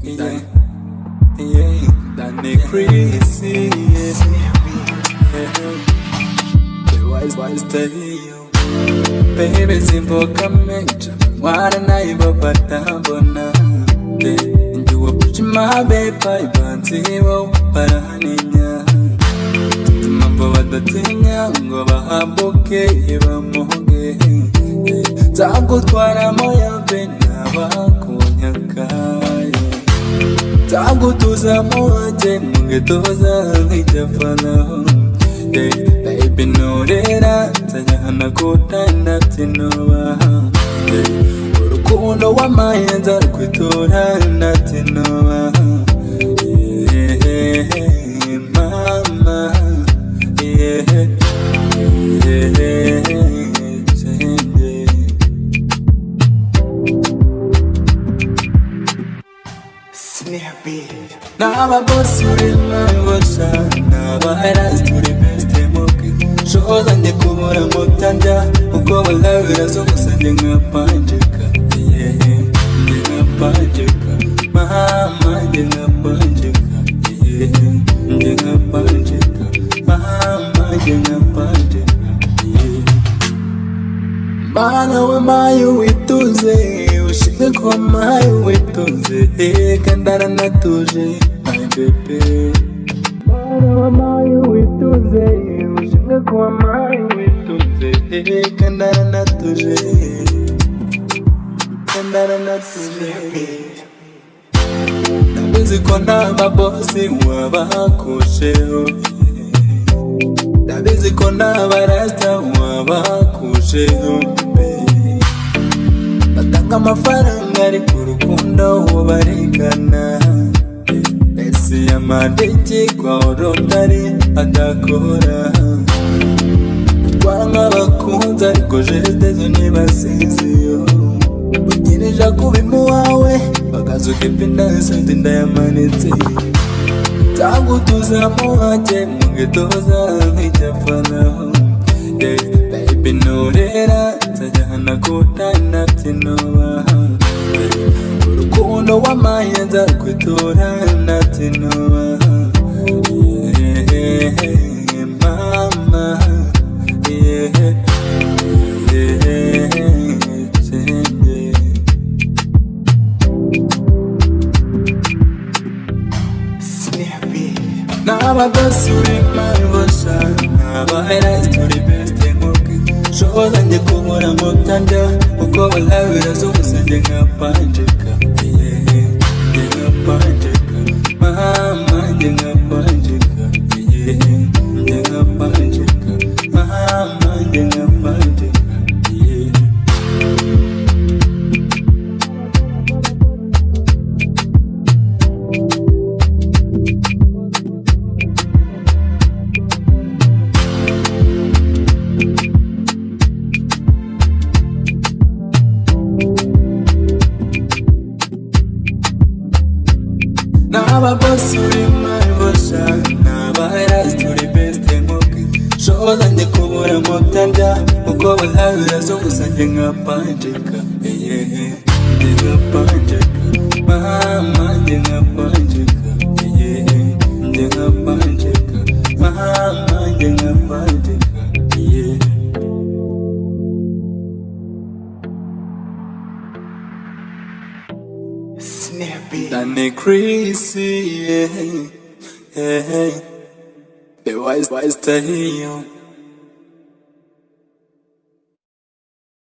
yeah, yeah, Danny crazy, the wise tale, baby simple comment, what a night but tambona, and you were pushing my baby by zero, but honey, mambo badatinya ngo bahabuke ibamuge tagutwara moya bena bakunyaka tagutuza moje mungetoza nkijafana baby norera tanyana kutanda tinoba urukundo wamayenza rukwitora natinoba mama now my boss you in my washa now I rise to the best moke show than the kumura mutanda uko balavira so kusendinga panjika ndinga panjika mama ndinga panjika ndinga panjika mama ndinga panjika bana we mayo wituze ushike kwa mayo wituze kandara natuje my baby bana we mayo wituze ushike kwa mayo wituze kandara natuje nabizi kona mabosi wabakusheo nabizi kona barasta wabakusheo batanga amafaranga ari ku rukundo ubarigana ese yamadeki kwa orotari adakora twanga bakunza ariko jetezo nibasiziyo ugireja kubimu wawe bakazuka ipindanse ndinda yamanitse tagutuza muhaje mungetoza nkijafana baby norera tajana kutana tinoba urukundo wamayenza rukwitora natinoba mama now my boss you in my washa now I rise to the best moke show than the kumura mutanda uko balavira so kusendinga panjika ndinga panjika mama ndinga panjika ndinga panjika mama ndinga panjika now my boss you in my washa now I rise to the best moke show than the kumura mutanda uko balavira so kusendinga panjika ndinga panjika mama ndinga panjika ndinga panjika mama ndinga panjika Danny crazy, the wise tale.